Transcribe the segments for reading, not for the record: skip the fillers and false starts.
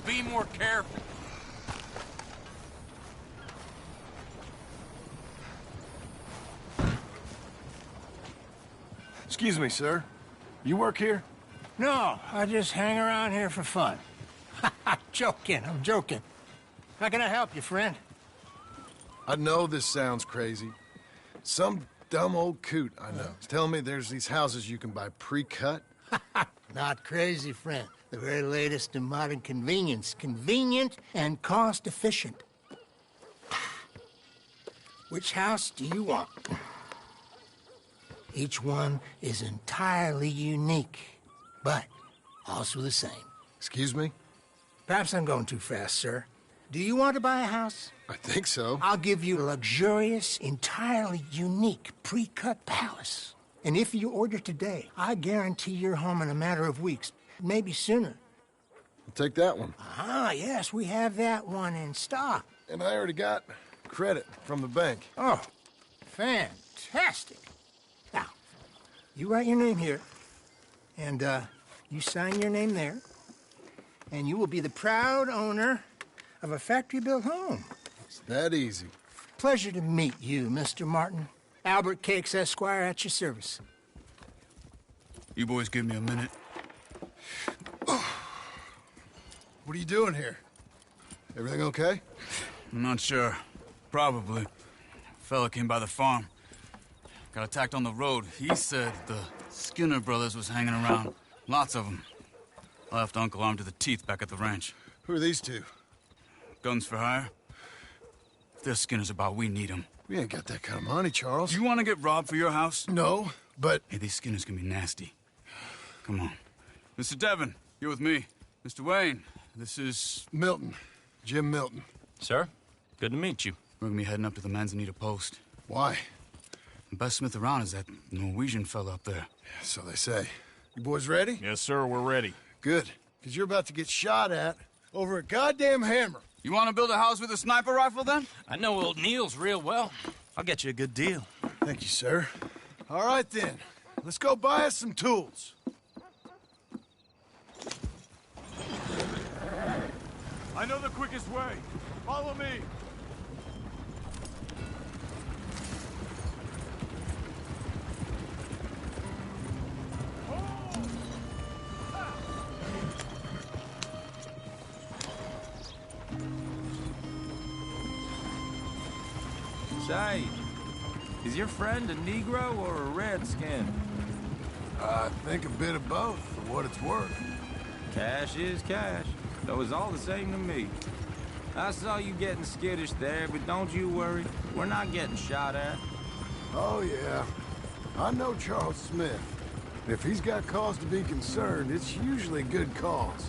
be more careful. Excuse me, sir. You work here? No, I just hang around here for fun. I'm joking. How can I help you, friend? I know this sounds crazy. Some dumb old coot I know is telling me there's these houses you can buy pre-cut. Not crazy, friend. The very latest in modern convenience. Convenient and cost-efficient. Which house do you want? Each one is entirely unique, but also the same. Excuse me? Perhaps I'm going too fast, sir. Do you want to buy a house? I think so. I'll give you a luxurious, entirely unique pre-cut palace. And if you order today, I guarantee you're home in a matter of weeks, maybe sooner. I'll take that one. Ah, yes, we have that one in stock. And I already got credit from the bank. Oh, fantastic. Now, you write your name here, and you sign your name there, and you will be the proud owner of a factory-built home. It's that easy. Pleasure to meet you, Mr. Martin. Albert Cakes, Esquire, at your service. You boys give me a minute. What are you doing here? Everything okay? I'm not sure. Probably. Fella came by the farm. Got attacked on the road. He said the Skinner brothers was hanging around. Lots of them. I left Uncle armed to the teeth back at the ranch. Who are these two? Guns for hire? If there's Skinner's about, we need them. We ain't got that kind of money, Charles. You want to get robbed for your house? No, but... Hey, these Skinners can be nasty. Come on. Mr. Devon, you're with me. Mr. Wayne, this is... Milton. Jim Milton. Sir, good to meet you. We're gonna be heading up to the Manzanita post. Why? The best smith around is that Norwegian fella up there. So they say. You boys ready? Yes, sir, we're ready. Good. Because you're about to get shot at over a goddamn hammer. You want to build a house with a sniper rifle, then? I know old Neil's real well. I'll get you a good deal. Thank you, sir. All right, then. Let's go buy us some tools. I know the quickest way. Follow me. Say, is your friend a Negro or a Redskin? I think a bit of both, for what it's worth. Cash is cash, though it's all the same to me. I saw you getting skittish there, but don't you worry. We're not getting shot at. Oh, yeah. I know Charles Smith. If he's got cause to be concerned, it's usually good cause.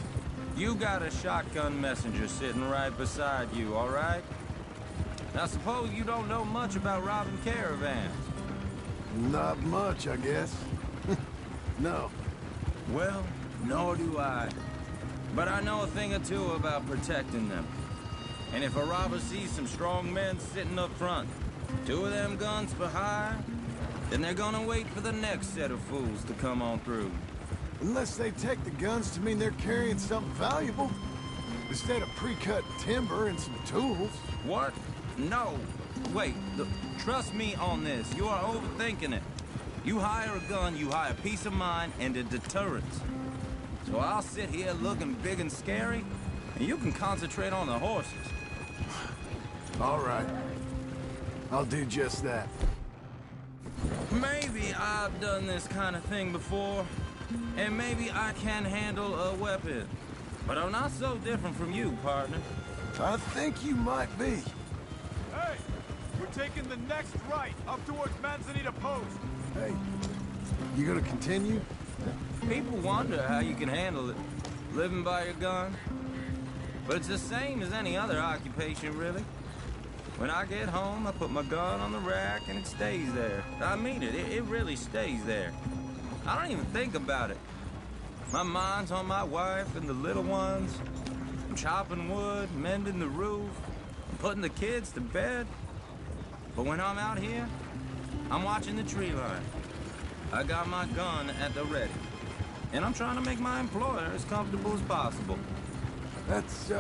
You got a shotgun messenger sitting right beside you, all right? Now, suppose you don't know much about robbing caravans. Not much, I guess. No. Well, nor do I. But I know a thing or two about protecting them. And if a robber sees some strong men sitting up front, 2 of them guns for hire, then they're gonna wait for the next set of fools to come on through. Unless they take the guns to mean they're carrying something valuable. Instead of pre-cut timber and some tools. What? No. Wait, trust me on this. You are overthinking it. You hire a gun, you hire peace of mind and a deterrence. So I'll sit here looking big and scary, and you can concentrate on the horses. All right. I'll do just that. Maybe I've done this kind of thing before, and maybe I can handle a weapon. But I'm not so different from you, partner. I think you might be. Hey, we're taking the next right up towards Manzanita Post. Hey, you gonna continue? People wonder how you can handle it, living by your gun. But it's the same as any other occupation, really. When I get home, I put my gun on the rack and it stays there. I mean it, it really stays there. I don't even think about it. My mind's on my wife and the little ones. I'm chopping wood, mending the roof, putting the kids to bed. But when I'm out here, I'm watching the tree line. I got my gun at the ready. And I'm trying to make my employer as comfortable as possible. That's,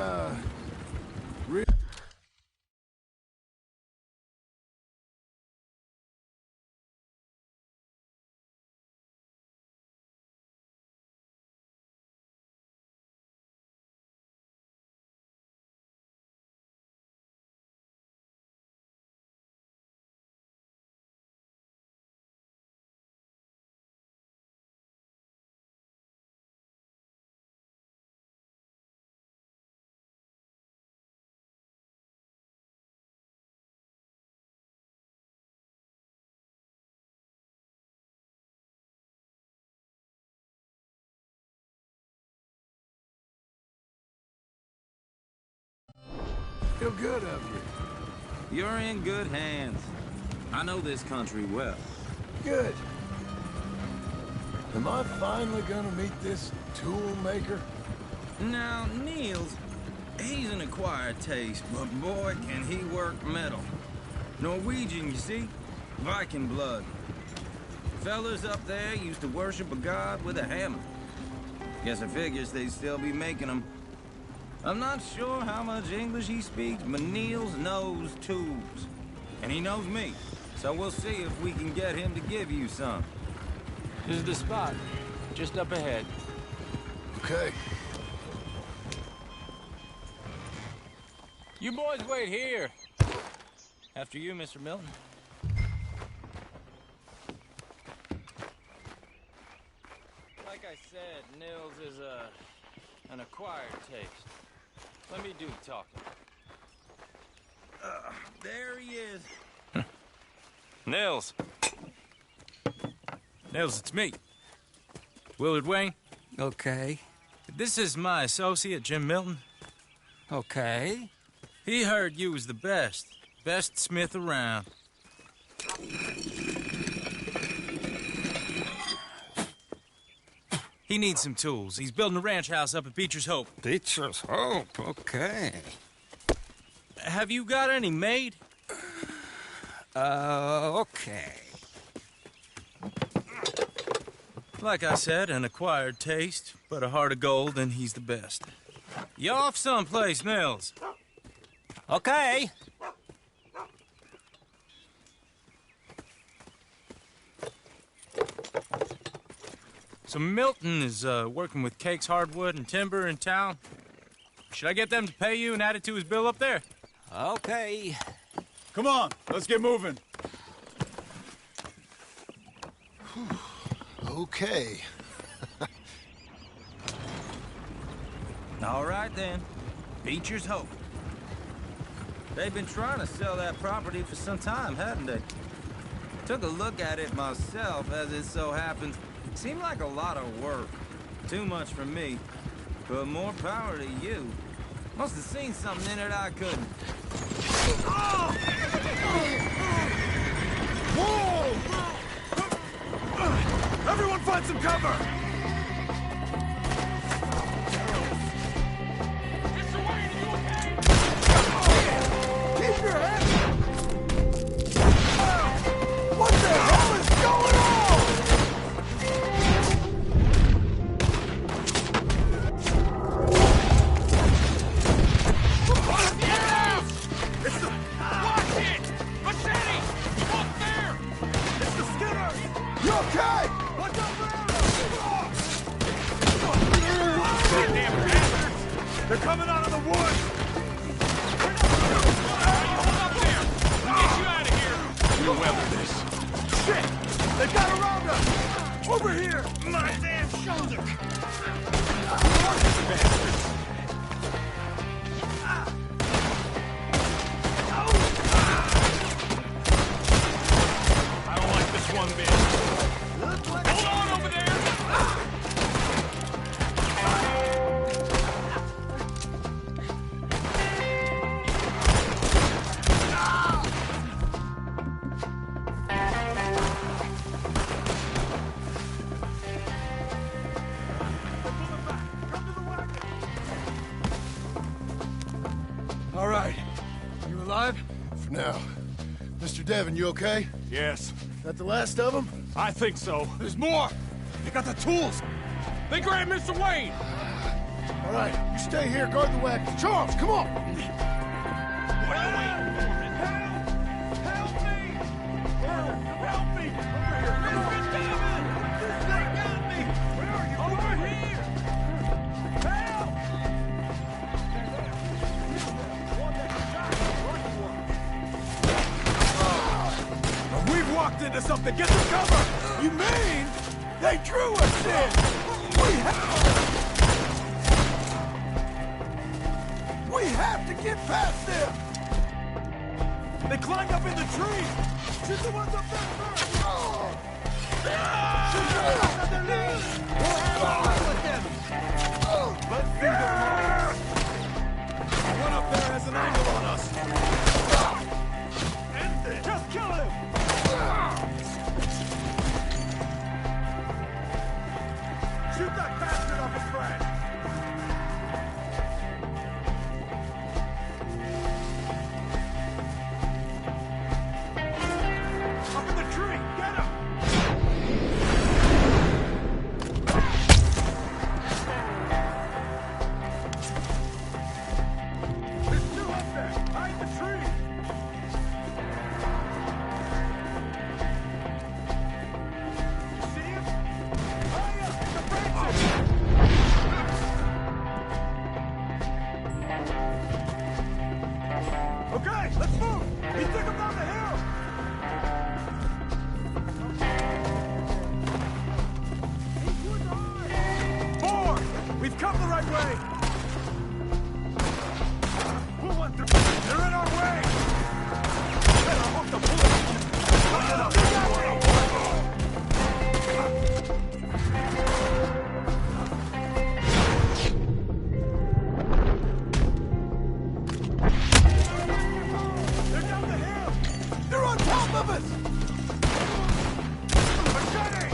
feel good of you. You're in good hands. I know this country well. Good. Am I finally gonna meet this tool maker? Now, Niels, he's an acquired taste, but boy, can he work metal. Norwegian, you see? Viking blood. Fellas up there used to worship a god with a hammer. Guess I figures they'd still be making them. I'm not sure how much English he speaks, but Niels knows tools. And he knows me, so we'll see if we can get him to give you some. This is the spot, just up ahead. Okay. You boys wait here. After you, Mr. Milton. Like I said, Nils is an acquired taste. Let me do the talking. There he is. Nils. Nils, it's me. Willard Wayne. Okay. This is my associate, Jim Milton. Okay. He heard you was the best smith around. He needs some tools. He's building a ranch house up at Beecher's Hope. Beecher's Hope, okay. Have you got any made? Okay. Like I said, an acquired taste, but a heart of gold, and he's the best. You off someplace, Nils? Okay. So Milton is working with Cakes Hardwood and Timber in town. Should I get them to pay you and add it to his bill up there? Okay. Come on, let's get moving. Okay. All right, then. Beecher's Hope. They've been trying to sell that property for some time, hadn't they? Took a look at it myself, as it so happens. Seemed like a lot of work. Too much for me. But more power to you. Must have seen something in it I couldn't. Whoa! Everyone find some cover! Keep your head! What the hell is going on? It's the... Watch it! Machete! Up there! It's the Skinner! You okay? Watch out for arrows! Goddamn bastards! They're coming out of the woods! Hold up there! We'll get you out of here! You'll weather this. Shit! They got around us! Over here! My damn shoulder! Bastards! I don't like this one bit. Hold on over there! All right. You alive? For now. Mr. Devon, you okay? Yes. That the last of them? I think so. There's more! They got the tools! They grabbed Mr. Wayne! All right, you stay here, guard the wagon. Charles, come on! What are you waiting for? Help me! Help me! Over here! Mr. David! They got me! Where are you? Over here! Help! We've walked into something. Get some cover! You mean they drew us in? We have to get past them! They climbed up in the tree! Shoot the ones up there first! Shoot the ones on their knees! We'll have our way with them! Let's see the one up there has an angle on us! End it! Just kill him! Shoot that bastard off his friend! Up in the tree! Get him! There's two up there! Hide the tree! See him? Hurry up! In the branches! Okay, let's move! He took him down the hill! Four! We've come the right way! Who wants to... They're in our way! Better hook the bullet! They're down the hill! They're on top of us! Machete!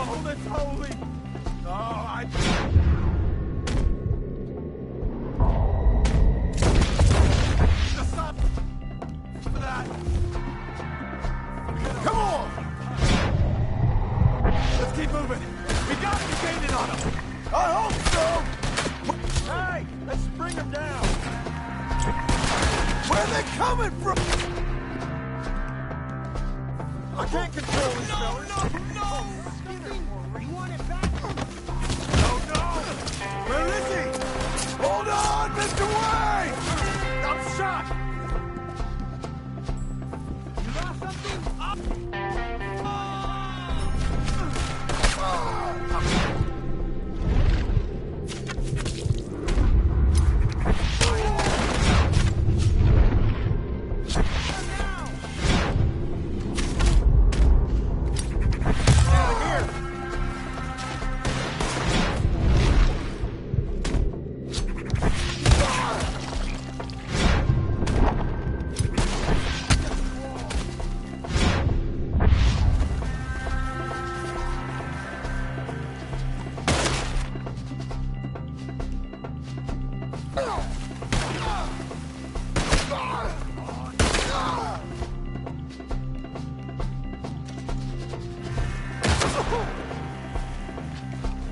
Oh, that's holy! Oh, I... Just stop for that! Come on! Let's keep moving! We gotta be gaining on them! I hope so! Hey! Let's bring them down! Where are they coming from? I can't control this, fellas! No! You want it back? No! Where is he? Hold on, Mr. Wayne! I'm shot! You lost something?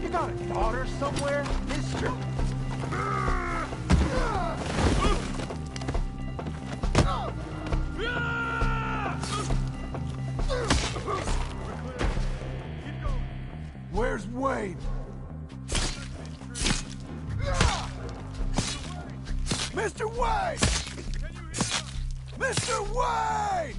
You got a daughter somewhere, mister? Where's Wayne? Mr. Wayne! Mr. Wayne!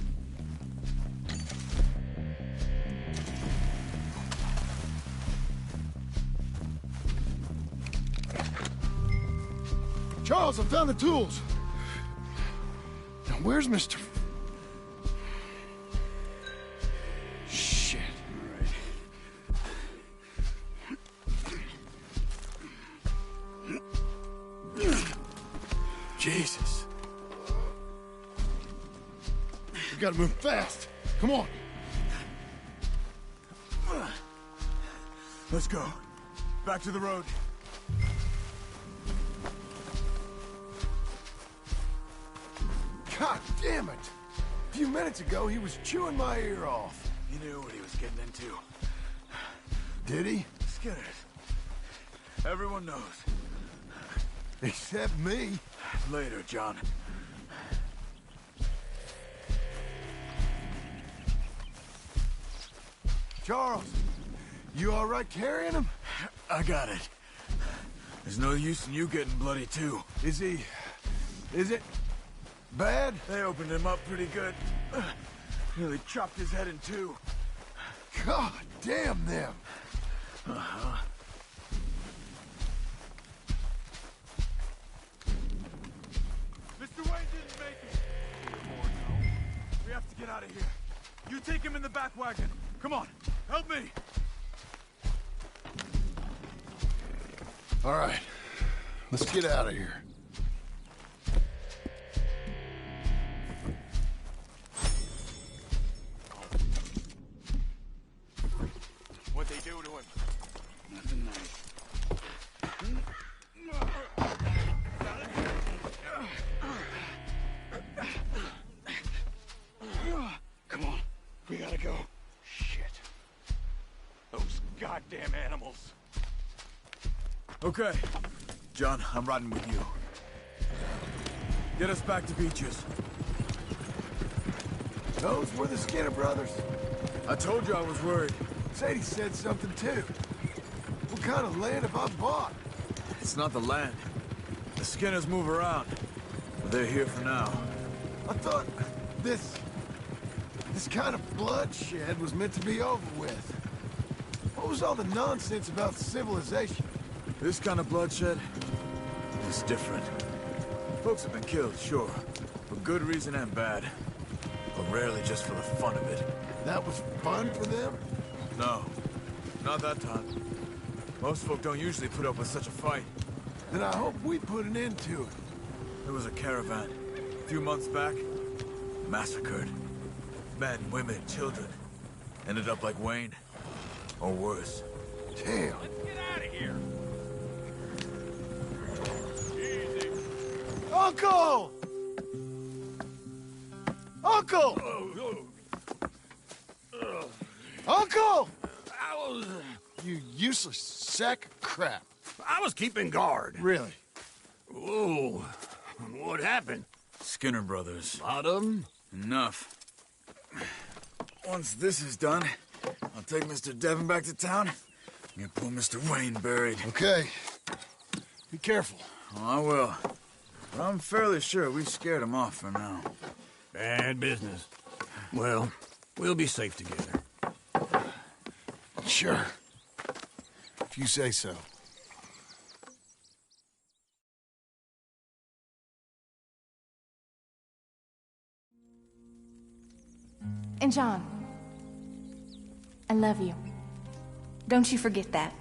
Charles, I found the tools. Now, where's Mr. Shit. Jesus. We gotta move fast. Come on. Let's go. Back to the road. God damn it! A few minutes ago, he was chewing my ear off. He knew what he was getting into. Did he? Skinners. Everyone knows. Except me. Later, John. Charles, you all right carrying him? I got it. There's no use in you getting bloody, too. Is it bad? They opened him up pretty good. Nearly chopped his head in two. God damn them. Mr. Wayne didn't make it. We have to get out of here. You take him in the back wagon. Come on, help me. All right, let's get out of here. What'd they do to him? Nothing nice. Come on, we gotta go. Shit. Those goddamn animals. Okay. John, I'm riding with you. Get us back to Beaches. Those were the Skinner brothers. I told you I was worried. Sadie said something too. What kind of land have I bought? It's not the land. The Skinners move around. But they're here for now. I thought this kind of bloodshed was meant to be over with. What was all the nonsense about civilization? This kind of bloodshed is different. Folks have been killed, sure. For good reason and bad. But rarely just for the fun of it. That was fun for them? No. Not that time. Most folk don't usually put up with such a fight. Then I hope we put an end to it. There was a caravan. A few months back. Massacred. Men, women, children. Ended up like Wayne. Or worse. Damn. Get out of here! Uncle! Uncle! Uncle! You useless sack of crap. I was keeping guard. Really? Whoa. What happened? Skinner brothers. Lot of them? Enough. Once this is done, I'll take Mr. Devon back to town and get poor Mr. Wayne buried. Okay. Be careful. Oh, I will. But I'm fairly sure we scared him off for now. Bad business. Well, we'll be safe together. Sure. If you say so. And John, I love you. Don't you forget that.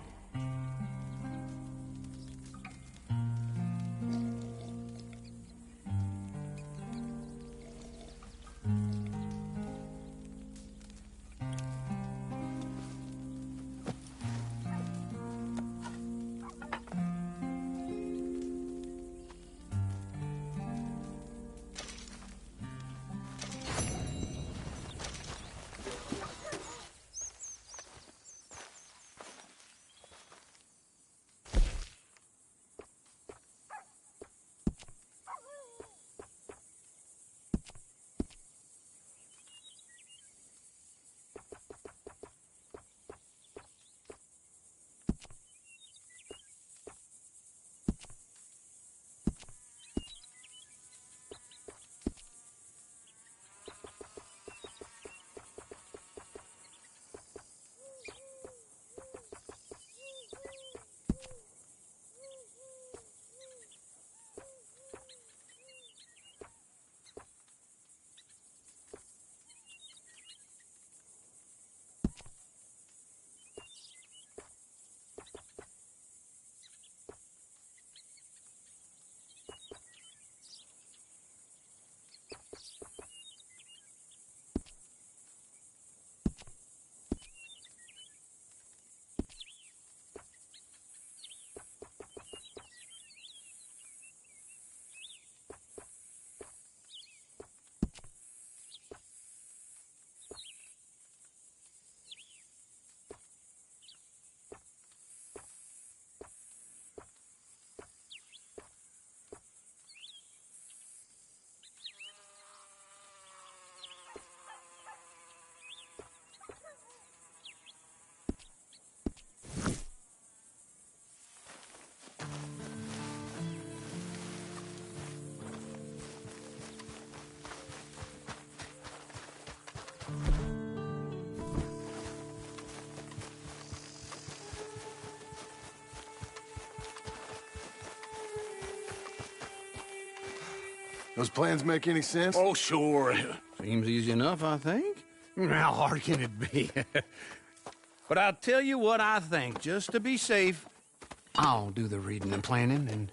Those plans make any sense? Oh, sure. Seems easy enough, I think. How hard can it be? But I'll tell you what I think. Just to be safe, I'll do the reading and planning, and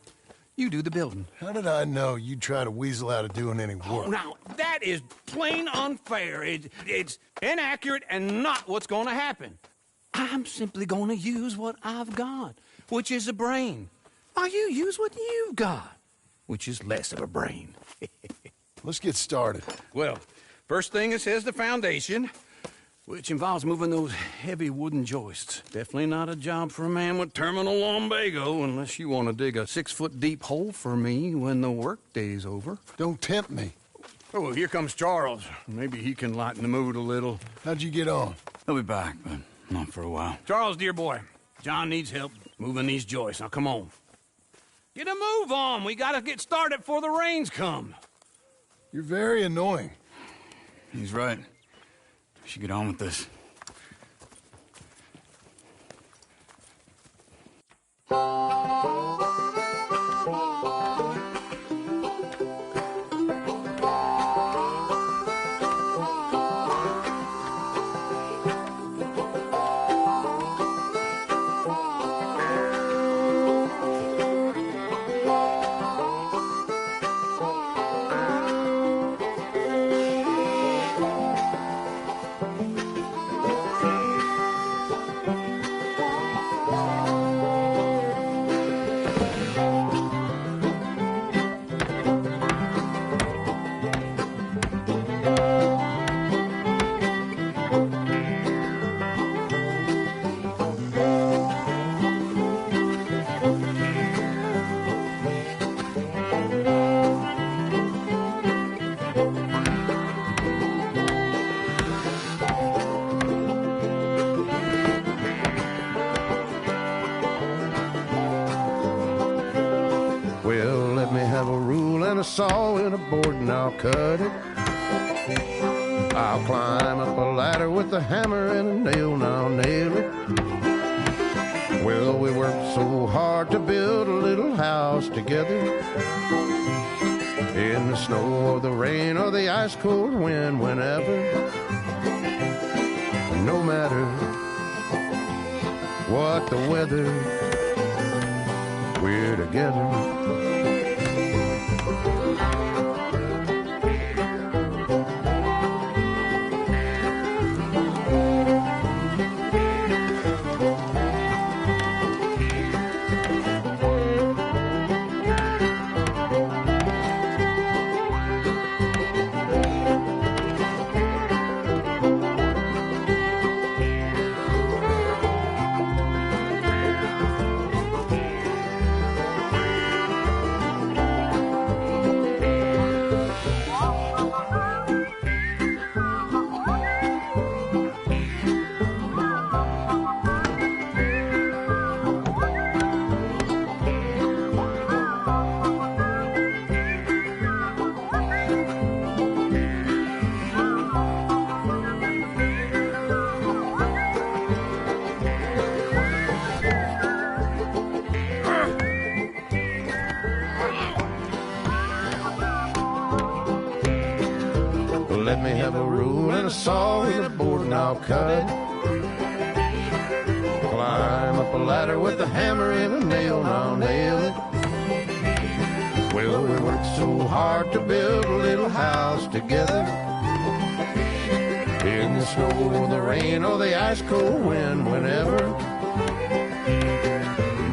you do the building. How did I know you'd try to weasel out of doing any work? Oh, now, that is plain unfair. It's inaccurate and not what's going to happen. I'm simply going to use what I've got, which is a brain. While you use what you've got, which is less of a brain. Let's get started. Well, first thing it says the foundation, which involves moving those heavy wooden joists. Definitely not a job for a man with terminal lumbago, unless you want to dig a 6-foot deep hole for me when the workday's over. Don't tempt me. Oh, here comes Charles. Maybe he can lighten the mood a little. How'd you get on? He'll be back, but not for a while. Charles, dear boy, John needs help moving these joists. Now, come on. Get a move on. We gotta get started before the rains come. You're very annoying. He's right. We should get on with this. Well, let me have a rule and a saw and a board and I'll cut it. I'll climb up a ladder with a hammer and a nail and I'll nail it. Well, we worked so hard to build a little house together. In the snow or the rain or the ice cold wind, whenever. No matter what the weather, we're together. Let me have a rule and a saw and a board and I'll cut it. Climb up a ladder with a hammer and a nail and I'll nail it. Well, we worked so hard to build a little house together. In the snow, the rain, or the ice cold wind, whenever.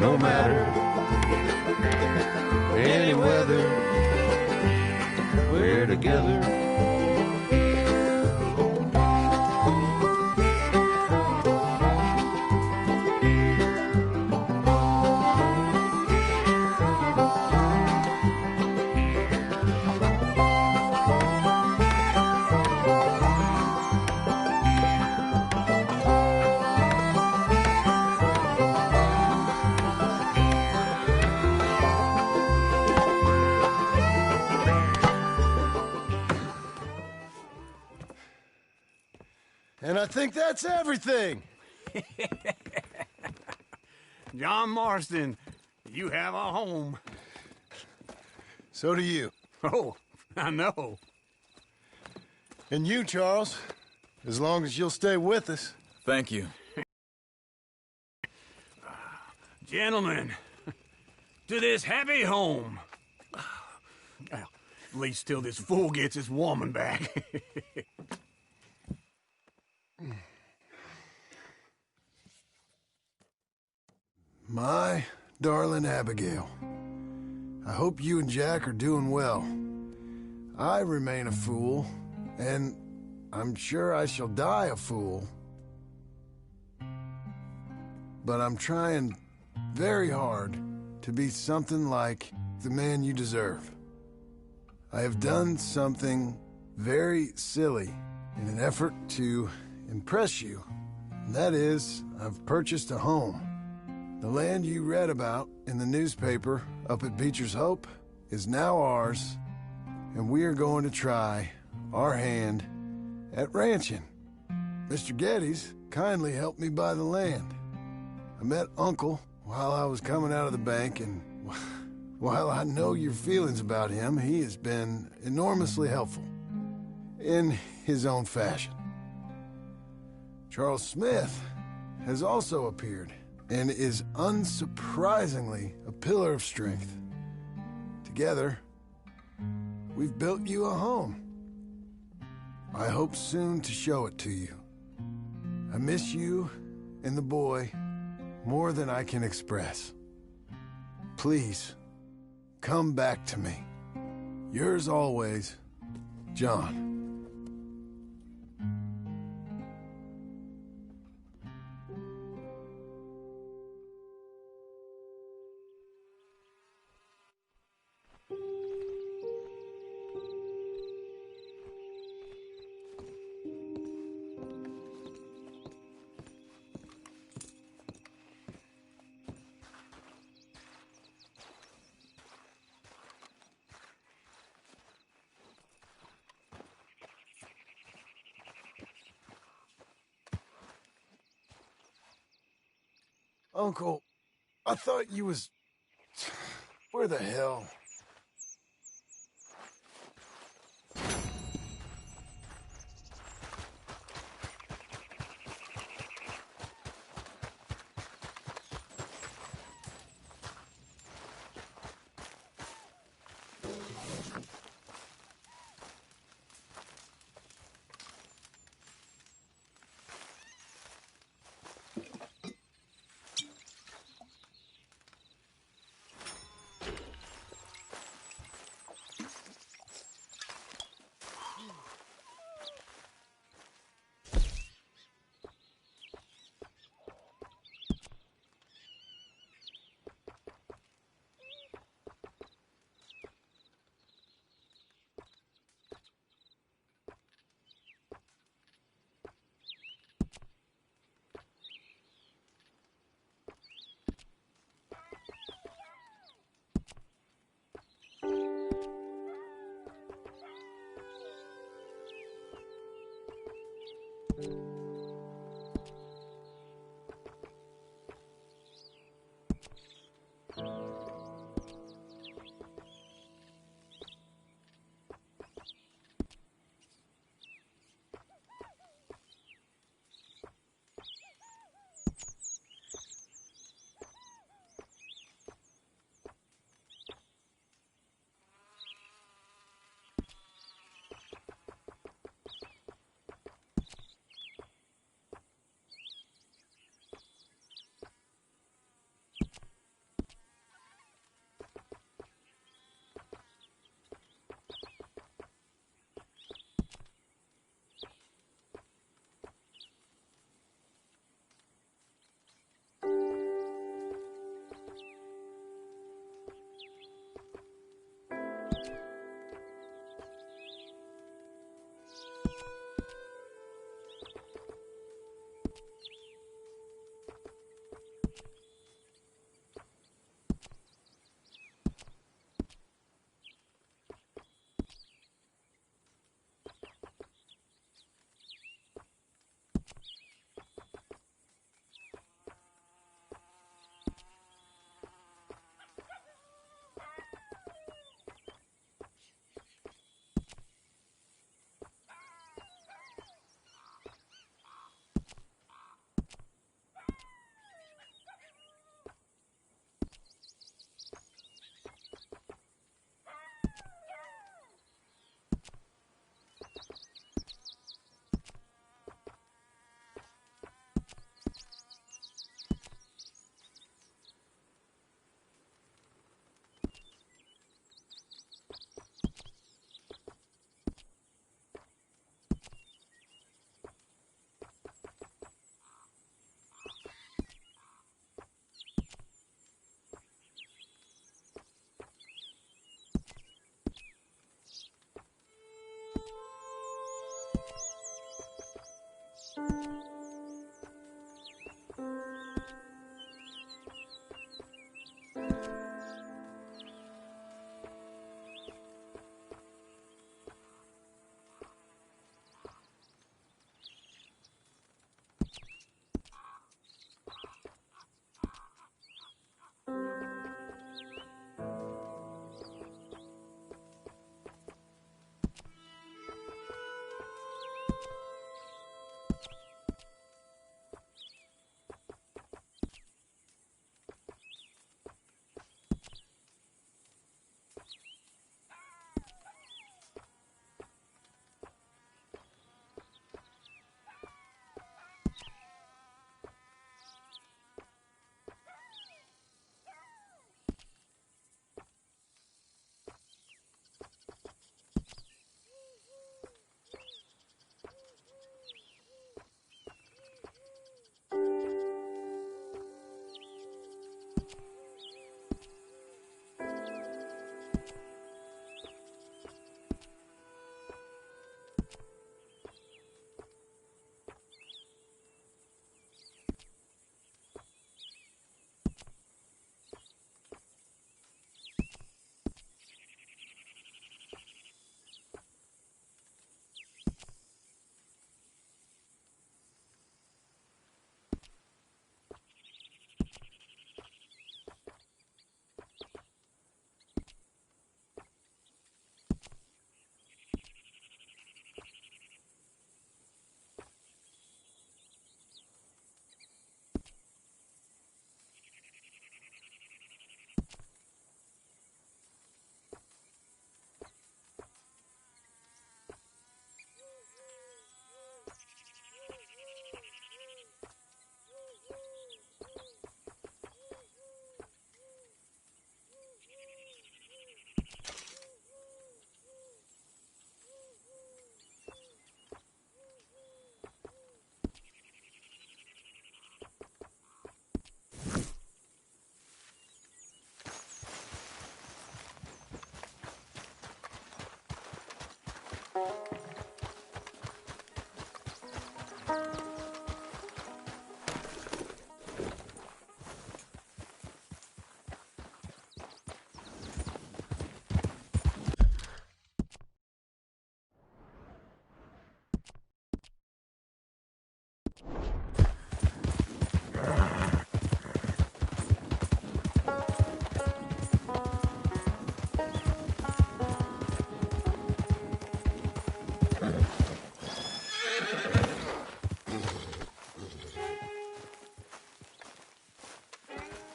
No matter any weather, we're together. And I think that's everything. John Marston, you have a home. So do you. Oh, I know. And you, Charles, as long as you'll stay with us. Thank you. Gentlemen, to this happy home. Well, at least till this fool gets his woman back. My darling Abigail, I hope you and Jack are doing well. I remain a fool, and I'm sure I shall die a fool. But I'm trying very hard to be something like the man you deserve. I have done something very silly in an effort to impress you. And that is, I've purchased a home. The land you read about in the newspaper up at Beecher's Hope is now ours, and we are going to try our hand at ranching. Mr. Geddes kindly helped me buy the land. I met Uncle while I was coming out of the bank, and while I know your feelings about him, he has been enormously helpful in his own fashion. Charles Smith has also appeared and is unsurprisingly a pillar of strength. Together, we've built you a home. I hope soon to show it to you. I miss you and the boy more than I can express. Please, come back to me. Yours always, John. Uncle, I thought you was... Where the hell?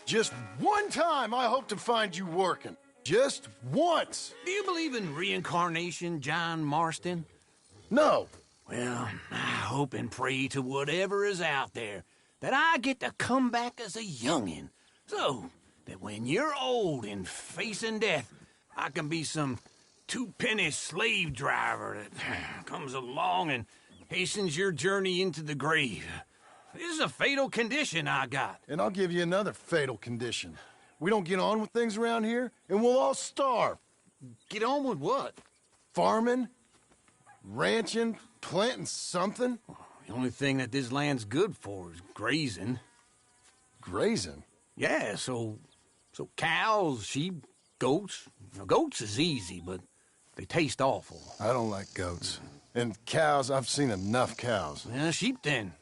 Just one time I hope to find you working. Just once. Do you believe in reincarnation, John Marston? No. Well, I hope and pray to whatever is out there that I get to come back as a youngin', so that when you're old and facing death, I can be some two-penny slave driver that comes along and hastens your journey into the grave. This is a fatal condition I got. And I'll give you another fatal condition. We don't get on with things around here, and we'll all starve. Get on with what? Farming, ranching, planting something. The only thing that this land's good for is grazing. Grazing? Yeah, so cows, sheep, goats. Now, goats is easy, but they taste awful. I don't like goats. And cows, I've seen enough cows. Yeah, sheep then.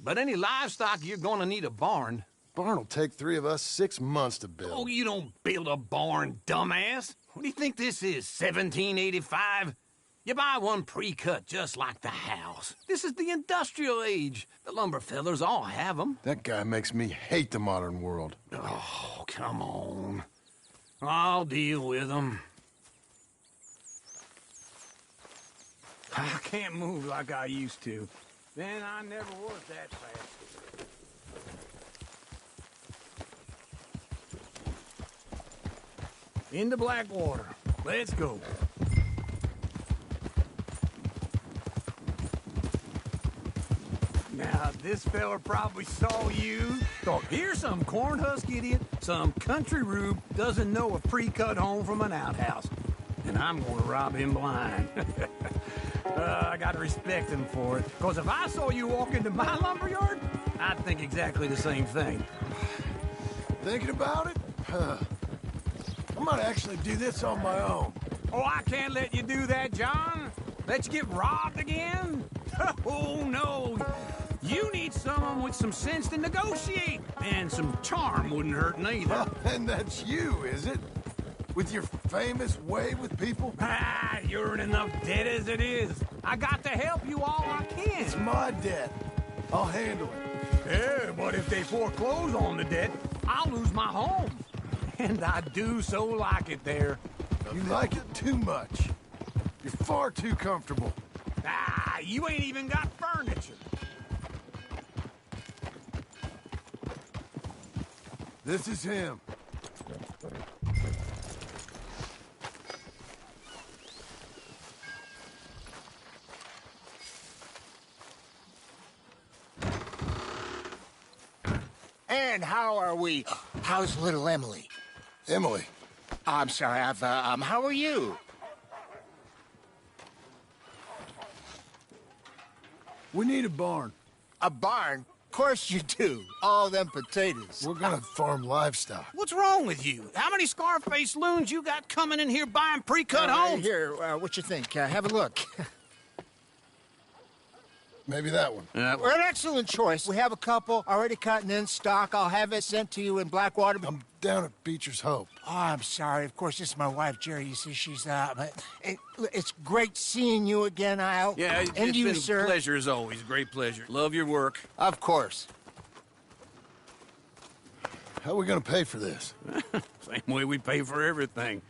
But any livestock, you're gonna need a barn. Barn will take 3 of us 6 months to build. Oh, you don't build a barn, dumbass. What do you think this is, 1785? You buy one pre-cut just like the house. This is the industrial age. The lumber fellers all have them. That guy makes me hate the modern world. Oh, come on. I'll deal with them. I can't move like I used to. Then I never was that fast. Into Blackwater. Let's go. Now, this fella probably saw you. Thought, here's some cornhusk idiot, some country rube doesn't know a pre-cut home from an outhouse. And I'm gonna rob him blind. I gotta respect him for it. Because if I saw you walk into my lumberyard, I'd think exactly the same thing. Thinking about it? I might actually do this on my own. Oh, I can't let you do that, John. Let you get robbed again? Oh, no. You need someone with some sense to negotiate. And some charm wouldn't hurt neither. And that's you, is it? With your famous way with people? Ah, you're in enough debt as it is. I got to help you all I can. It's my debt. I'll handle it. Yeah, but if they foreclose on the debt, I'll lose my home. And I do so like it there. You like it too much. You're far too comfortable. Ah, you ain't even got furniture. This is him. And how are we? How's little Emily? Emily. I'm sorry, how are you? We need a barn. A barn? Of course you do. All them potatoes. We're gonna farm livestock. What's wrong with you? How many Scarface loons you got coming in here buying pre-cut homes? Here, what you think? Have a look. Maybe that one. We're an excellent choice. We have a couple already cut and in stock. I'll have it sent to you in Blackwater. I'm down at Beecher's Hope. Oh, I'm sorry. Of course, this is my wife, Jerry. You see, she's but it's great seeing you again, Al. Yeah, and it's you, been sir. a pleasure as always. Great pleasure. Love your work. Of course. How are we gonna pay for this? Same way we pay for everything.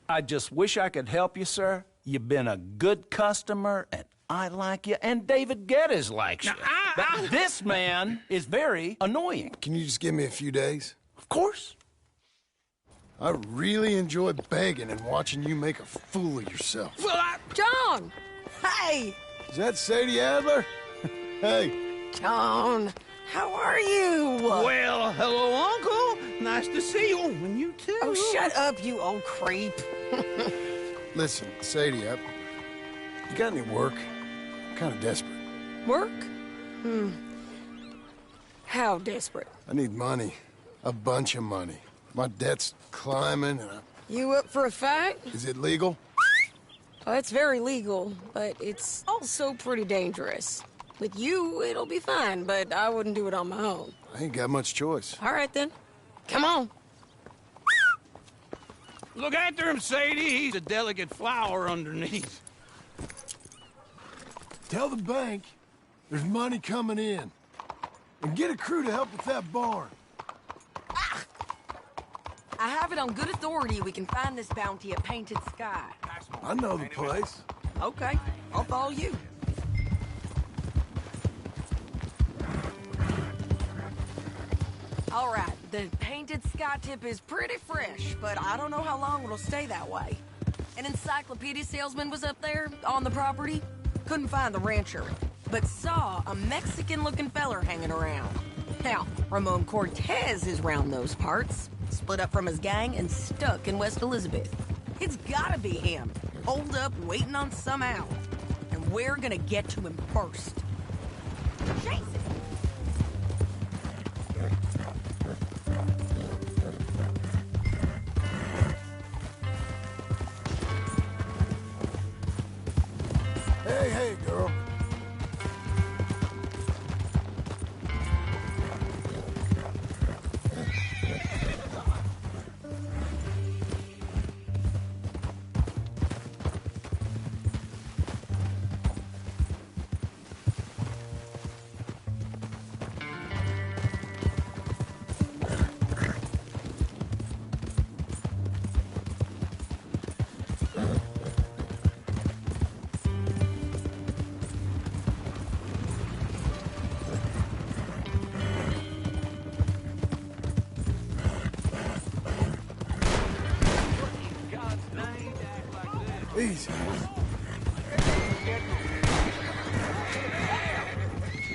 I just wish I could help you, sir. You've been a good customer, and I like you, and David Geddes likes you. But this man is very annoying. Can you just give me a few days? Of course. I really enjoy begging and watching you make a fool of yourself. Well, John! Hey! Is that Sadie Adler? Hey. John, how are you? Well, hello, Uncle. Nice to see you. And you too. Oh, shut up, you old creep. Listen, Sadie, you got any work? I'm kind of desperate. Work? How desperate? I need money. A bunch of money. My debt's climbing and You up for a fight? Is it legal? Well, it's very legal, but it's also pretty dangerous. With you, it'll be fine, but I wouldn't do it on my own. I ain't got much choice. All right, then. Come on. Look after him, Sadie. He's a delicate flower underneath. Tell the bank there's money coming in. And get a crew to help with that barn. I have it on good authority we can find this bounty at Painted Sky. I know the place. Okay, I'll follow you. All right, the Painted Sky tip is pretty fresh, but I don't know how long it'll stay that way. An encyclopedia salesman was up there on the property. Couldn't find the rancher, but saw a Mexican-looking feller hanging around. Now, Ramon Cortez is round those parts. Split up from his gang and stuck in West Elizabeth. It's gotta be him. Holed up, waiting on some out. And we're gonna get to him first. Chase it! Hey, girl. Easy.